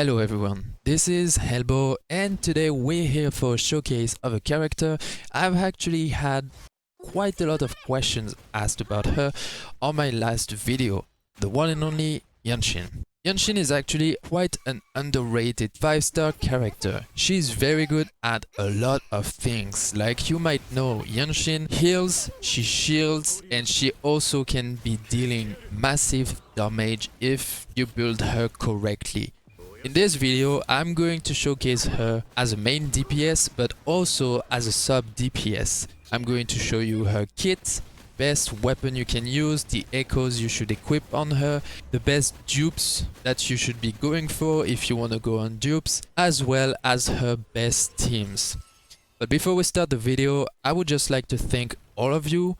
Hello everyone, this is Helbo and today we're here for a showcase of a character. I've actually had quite a lot of questions asked about her on my last video, the one and only Jianxin. Jianxin is actually quite an underrated 5-star character. She's very good at a lot of things. Like you might know, Jianxin heals, she shields, and she also can be dealing massive damage if you build her correctly. In this video, I'm going to showcase her as a main DPS, but also as a sub-DPS. I'm going to show you her kit, best weapon you can use, the echoes you should equip on her, the best dupes that you should be going for if you want to go on dupes, as well as her best teams. But before we start the video, I would just like to thank all of you.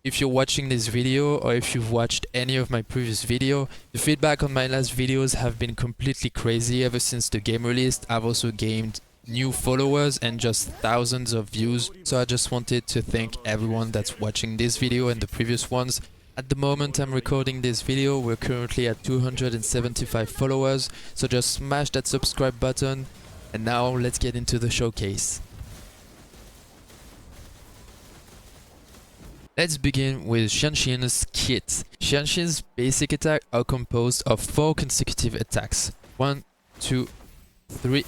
If you're watching this video or if you've watched any of my previous video, the feedback on my last videos have been completely crazy ever since the game released. I've also gained new followers and just thousands of views. So I just wanted to thank everyone that's watching this video and the previous ones. At the moment I'm recording this video, we're currently at 275 followers. So just smash that subscribe button. And now let's get into the showcase. Let's begin with Jianxin's kit. Jianxin's basic attack are composed of 4 consecutive attacks. 1, 2, 3,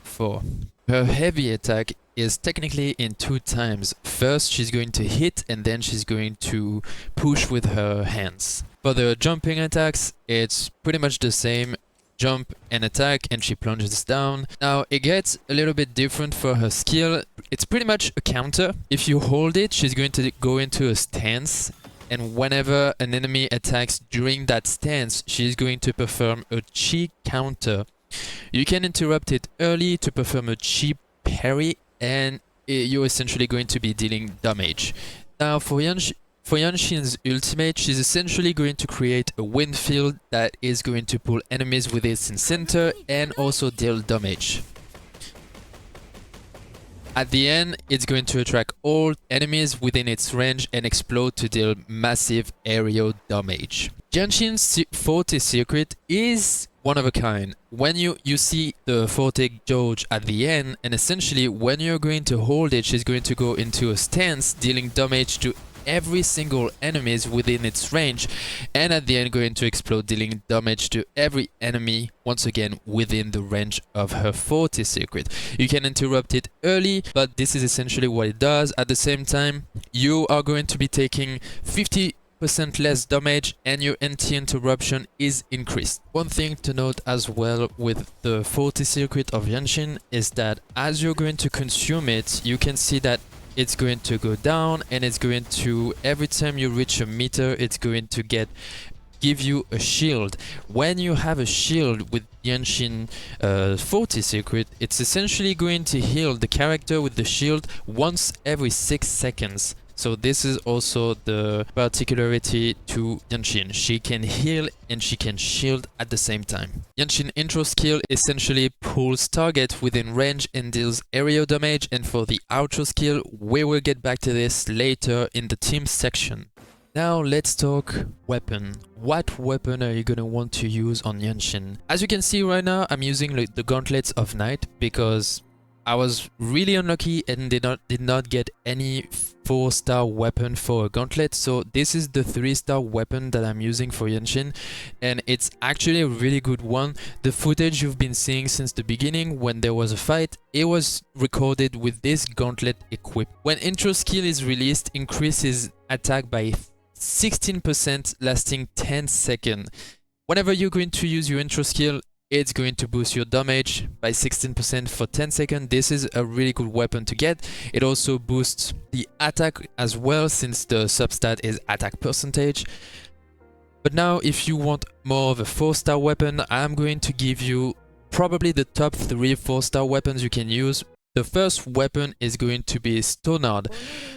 4. Her heavy attack is technically in 2 times. First she's going to hit and then she's going to push with her hands. For the jumping attacks, it's pretty much the same. Jump and attack and she plunges down. Now it gets a little bit different for her skill. It's pretty much a counter. If you hold it, she's going to go into a stance, and whenever an enemy attacks during that stance, she's going to perform a chi counter. You can interrupt it early to perform a chi parry, and you're essentially going to be dealing damage. Now for Jianxin's ultimate, she's essentially going to create a wind field that is going to pull enemies with its center and also deal damage. At the end, it's going to attract all enemies within its range and explode to deal massive aerial damage. Jianxin's forte secret is one of a kind. When you see the forte gauge at the end, and essentially when you're going to hold it, she's going to go into a stance dealing damage to every single enemies within its range, and at the end going to explode dealing damage to every enemy once again within the range of her forte secret. You can interrupt it early, but this is essentially what it does. At the same time, you are going to be taking 50% less damage and your anti-interruption is increased. One thing to note as well with the forte secret of Jianxin is that as you're going to consume it, you can see that it's going to go down, and it's going to, every time you reach a meter, it's going to give you a shield. When you have a shield with Jianxin forte secret, it's essentially going to heal the character with the shield once every 6 seconds. So this is also the particularity to Jianxin. She can heal and she can shield at the same time. Jianxin intro skill essentially pulls target within range and deals aerial damage, and for the outro skill, we will get back to this later in the team section. Now let's talk weapon. What weapon are you gonna want to use on Jianxin? As you can see right now, I'm using the gauntlets of night because I was really unlucky and did not get any 4-star weapon for a gauntlet. So this is the 3-star weapon that I'm using for Jianxin, and it's actually a really good one. The footage you've been seeing since the beginning when there was a fight, it was recorded with this gauntlet equipped. When intro skill is released, increases attack by 16% lasting 10 seconds. Whenever you're going to use your intro skill, it's going to boost your damage by 16% for 10 seconds. This is a really good weapon to get. It also boosts the attack as well, since the substat is attack percentage. But now if you want more of a 4-star weapon, I'm going to give you probably the top 3 4-star weapons you can use. The first weapon is going to be Stonard.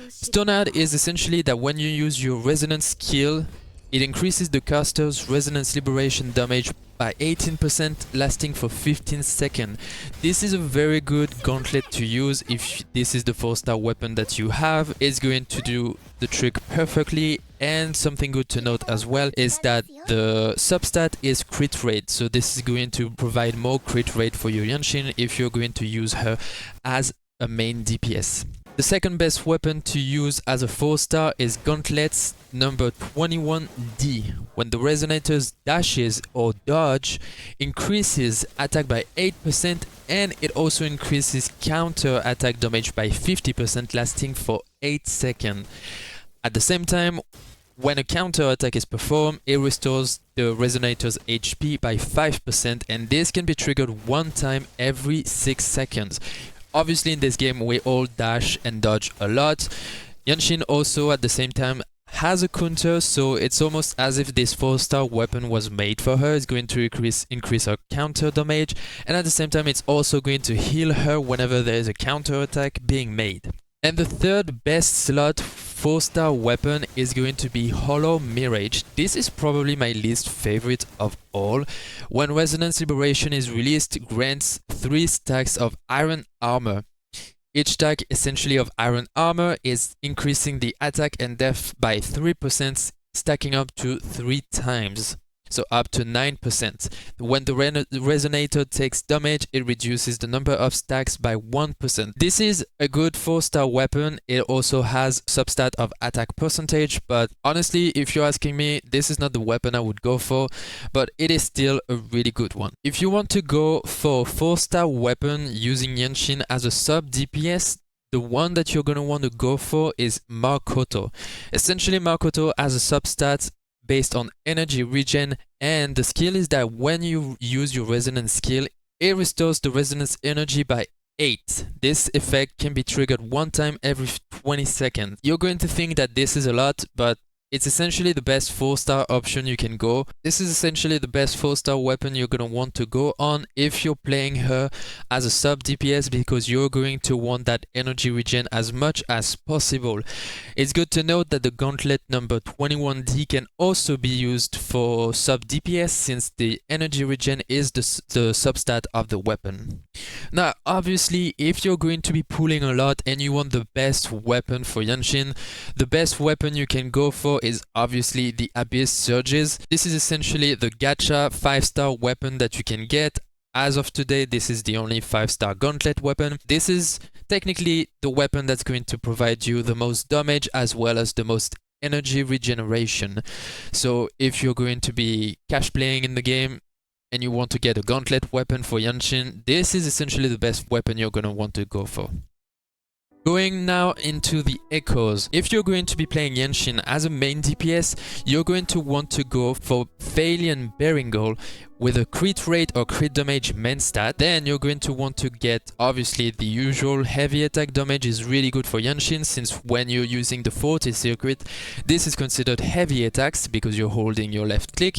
Stonard is essentially that when you use your resonance skill, it increases the caster's resonance liberation damage by 18%, lasting for 15 seconds. This is a very good gauntlet to use if this is the 4-star weapon that you have. It's going to do the trick perfectly, And something good to note as well is that the substat is crit rate, so this is going to provide more crit rate for your Jianxin if you're going to use her as a main DPS. The second best weapon to use as a 4-star is Gauntlet's number 21D. When the Resonator's dashes or dodge increases attack by 8% and it also increases counter attack damage by 50% lasting for 8 seconds. At the same time, when a counter attack is performed, it restores the Resonator's HP by 5% and this can be triggered one time every 6 seconds. Obviously in this game we all dash and dodge a lot. Jianxin also at the same time has a counter, so it's almost as if this 4-star weapon was made for her. It's going to increase her counter damage, and at the same time it's also going to heal her whenever there is a counter attack being made. And the third best slot 4-star weapon is going to be Hollow Mirage. This is probably my least favorite of all. When Resonance Liberation is released, it grants 3 stacks of iron armor. Each stack essentially of iron armor is increasing the attack and def by 3%, stacking up to 3 times. So up to 9%. When the Resonator takes damage, it reduces the number of stacks by 1%. This is a good 4-star weapon. It also has substat of attack percentage, but honestly, if you're asking me, this is not the weapon I would go for, but it is still a really good one. If you want to go for a 4-star weapon using Jianxin as a sub-DPS, the one that you're going to want to go for is Makoto. Essentially, Makoto has a substat based on energy regen, and the skill is that when you use your resonance skill, it restores the resonance energy by 8. This effect can be triggered one time every 20 seconds. You're going to think that this is a lot, but it's essentially the best 4-star option you can go. This is essentially the best 4-star weapon you're going to want to go on if you're playing her as a sub-DPS, because you're going to want that energy regen as much as possible. It's good to note that the Gauntlet number 21D can also be used for sub-DPS, since the energy regen is the substat of the weapon. Now, obviously, if you're going to be pulling a lot and you want the best weapon for Jianxin, the best weapon you can go for is obviously the Abyss Surges. This is essentially the gacha 5-star weapon that you can get. As of today, this is the only 5-star Gauntlet weapon. This is technically the weapon that's going to provide you the most damage as well as the most energy regeneration. So if you're going to be cash playing in the game and you want to get a Gauntlet weapon for Jianxin, this is essentially the best weapon you're going to want to go for. Going now into the echoes. If you're going to be playing Jianxin as a main DPS, you're going to want to go for Phalian Beringol with a crit rate or crit damage main stat. Then you're going to want to get, obviously, the usual heavy attack damage is really good for Jianxin, since when you're using the 40 circuit, this is considered heavy attacks because you're holding your left click.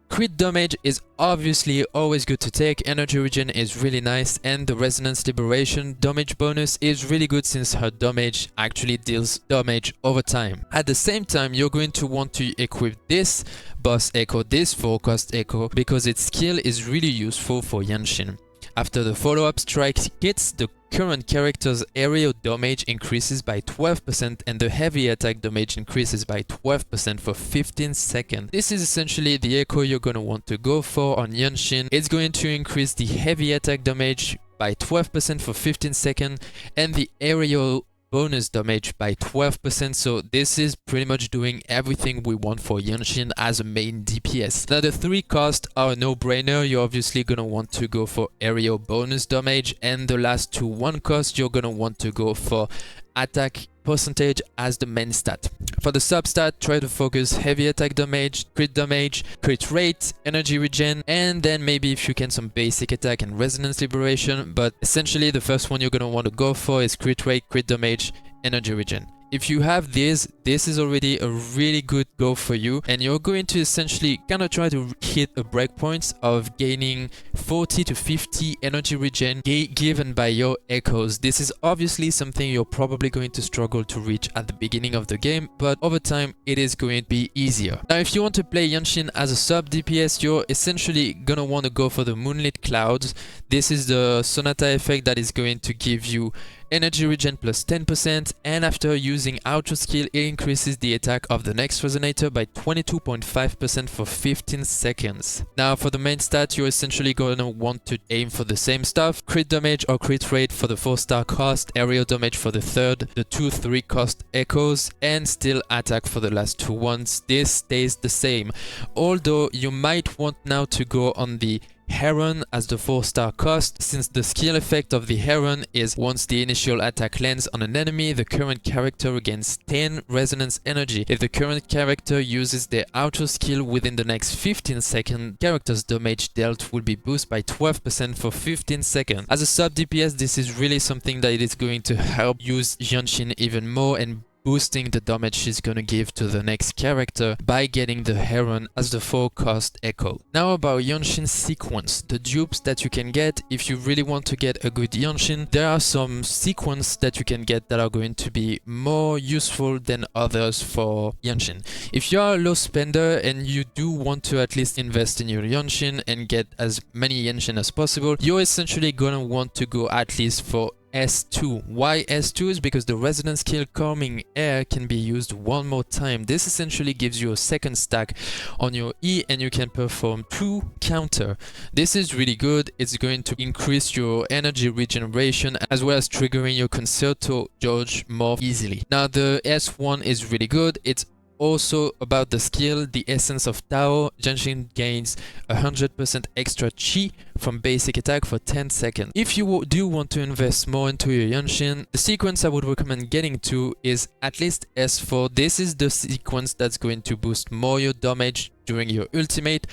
Crit damage is obviously always good to take, energy regen is really nice, and the Resonance Liberation damage bonus is really good since her damage actually deals damage over time. At the same time, you're going to want to equip this Boss Echo, this Forecast Echo, because its skill is really useful for Jianxin. After the follow-up strike hits, the current character's aerial damage increases by 12% and the heavy attack damage increases by 12% for 15 seconds. This is essentially the echo you're going to want to go for on Jianxin. It's going to increase the heavy attack damage by 12% for 15 seconds and the aerial bonus damage by 12%, so this is pretty much doing everything we want for Jianxin as a main DPS. Now the 3 costs are a no-brainer. You're obviously gonna want to go for aerial bonus damage, and the last 2 1 costs you're gonna want to go for attack percentage as the main stat. For the substat, try to focus heavy attack damage, crit rate, energy regen, and then maybe if you can some basic attack and resonance liberation, but essentially the first one you're gonna want to go for is crit rate, crit damage, energy regen. If you have this is already a really good go for you, and you're going to essentially kind of try to hit a breakpoint of gaining 40 to 50 energy regen given by your echoes. This is obviously something you're probably going to struggle to reach at the beginning of the game, but over time it is going to be easier. Now if you want to play Jianxin as a sub DPS, you're essentially gonna want to go for the Moonlit Clouds. This is the Sonata effect that is going to give you energy regen plus 10%, and after using auto skill, it increases the attack of the next resonator by 22.5% for 15 seconds. Now for the main stat, you're essentially gonna want to aim for the same stuff: crit damage or crit rate for the 4-star cost, aerial damage for the 3rd, the 2-3 cost echoes, and still attack for the last 2 ones. This stays the same, although you might want now to go on the Heron as the 4-star cost, since the skill effect of the Heron is once the initial attack lands on an enemy, the current character gains 10 resonance energy. If the current character uses their auto skill within the next 15 seconds, character's damage dealt will be boosted by 12% for 15 seconds. As a sub DPS, this is really something that is going to help use Jianxin even more and boosting the damage she's gonna give to the next character by getting the Heron as the 4-cost echo. Now about Jianxin sequence, the dupes that you can get if you really want to get a good Jianxin. There are some sequence that you can get that are going to be more useful than others for Jianxin. If you are a low spender and you do want to at least invest in your Jianxin and get as many Jianxin as possible, you're essentially gonna want to go at least for S2. Why S2? Is because the resonance skill Calming Air can be used one more time. This essentially gives you a second stack on your E and you can perform 2 counter. This is really good. It's going to increase your energy regeneration as well as triggering your concerto dodge more easily. Now the S1 is really good. It's also about the skill, the Essence of Tao. Jianxin gains 100% extra chi from basic attack for 10 seconds. If you do want to invest more into your Jianxin, the sequence I would recommend getting to is at least S4. This is the sequence that's going to boost more your damage during your ultimate,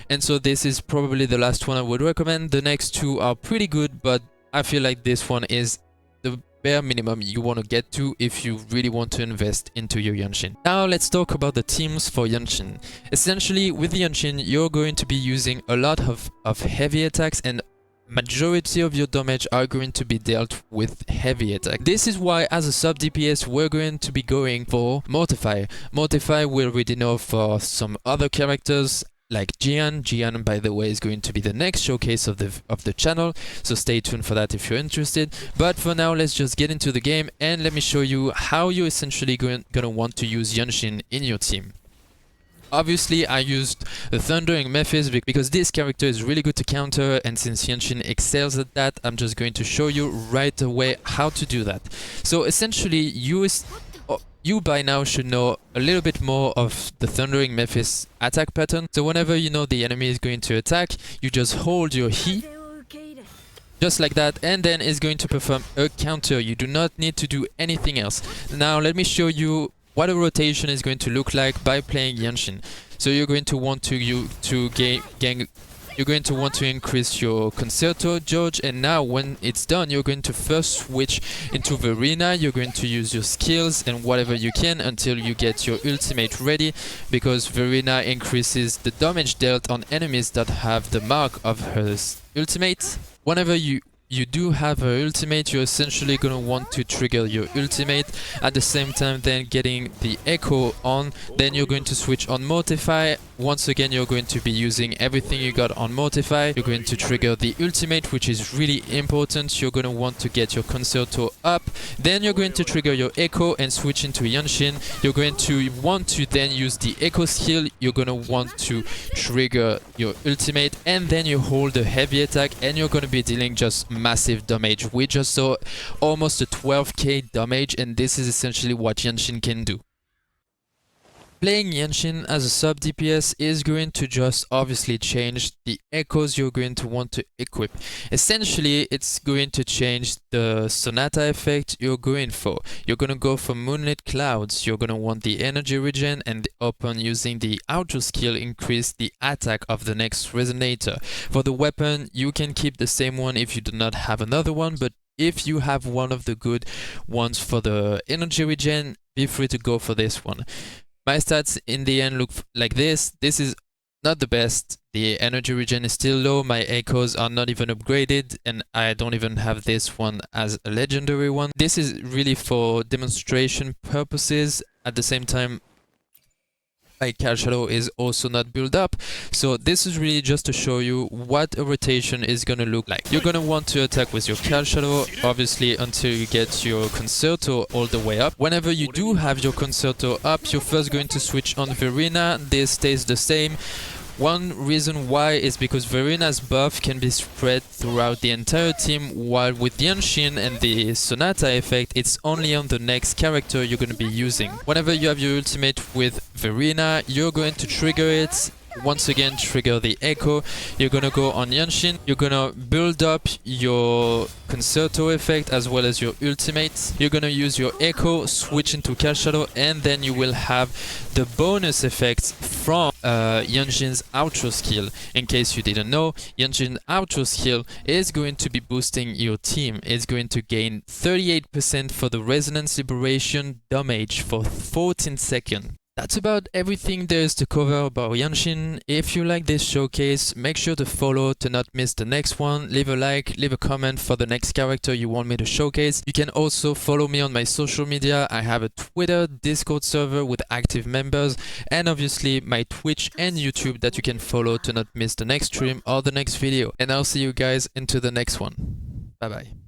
and so this is probably the last one I would recommend. The next 2 are pretty good, but I feel like this one is the bare minimum you want to get to if you really want to invest into your Jianxin. Now let's talk about the teams for Jianxin. Essentially with the Jianxin, you're going to be using a lot of heavy attacks, and majority of your damage are going to be dealt with heavy attack. This is why as a sub DPS we're going to be going for Mortify. Mortify we already know for some other characters like Jian. Jian, by the way, is going to be the next showcase of the channel, so stay tuned for that if you're interested. But for now, let's just get into the game and let me show you how you're essentially gonna want to use Jianxin in your team. Obviously, I used the Thundering Mephis because this character is really good to counter, and since Jianxin excels at that, I'm just going to show you right away how to do that. So essentially, you by now should know a little bit more of the Thundering Mephis attack pattern. So whenever you know the enemy is going to attack, you just hold your He, just like that, and then it's going to perform a counter. You do not need to do anything else. Now let me show you what a rotation is going to look like by playing Jianxin. So you're going to want to you're going to want to increase your concerto dodge, and now when it's done, you're going to first switch into Verena. You're going to use your skills and whatever you can until you get your ultimate ready, because Verena increases the damage dealt on enemies that have the mark of her ultimate. Whenever you do have her ultimate, you're essentially going to want to trigger your ultimate at the same time then getting the echo on. Then you're going to switch on Mortify. Once again, you're going to be using everything you got on Mortify. You're going to trigger the ultimate, which is really important. You're going to want to get your concerto up. Then you're going to trigger your echo and switch into Jianxin. You're going to want to then use the echo skill. You're going to want to trigger your ultimate, and then you hold the heavy attack, and you're going to be dealing just massive damage. We just saw almost a 12k damage, and this is essentially what Jianxin can do. Playing Jianxin as a sub DPS is going to just obviously change the echoes you're going to want to equip. Essentially, it's going to change the Sonata effect you're going for. You're going to go for Moonlit Clouds. You're going to want the energy regen, and upon using the auto skill, increase the attack of the next resonator. For the weapon, you can keep the same one if you do not have another one, but if you have one of the good ones for the energy regen, be free to go for this one. My stats in the end look like this. This is not the best. The energy regen is still low. My echoes are not even upgraded, and I don't even have this one as a legendary one. This is really for demonstration purposes. At the same time, My Cal Shadow is also not built up. So this is really just to show you what a rotation is gonna look like. You're gonna want to attack with your Cal Shadow, obviously until you get your Concerto all the way up. Whenever you do have your Concerto up, you're first going to switch on Verena. This stays the same. One reason why is because Verena's buff can be spread throughout the entire team, while with Jianxin and the Sonata effect, it's only on the next character you're going to be using. Whenever you have your ultimate with Verena, you're going to trigger it. Once again, trigger the echo. You're gonna go on Jianxin. You're gonna build up your Concerto effect as well as your ultimate. You're gonna use your echo, switch into Cal Shadow, and then you will have the bonus effects from Jianxin's outro skill. In case you didn't know, Jianxin's outro skill is going to be boosting your team. It's going to gain 38% for the Resonance Liberation damage for 14 seconds. That's about everything there is to cover about Jianxin. If you like this showcase, make sure to follow to not miss the next one. Leave a like, leave a comment for the next character you want me to showcase. You can also follow me on my social media. I have a Twitter, Discord server with active members, and obviously my Twitch and YouTube that you can follow to not miss the next stream or the next video. And I'll see you guys into the next one. Bye bye.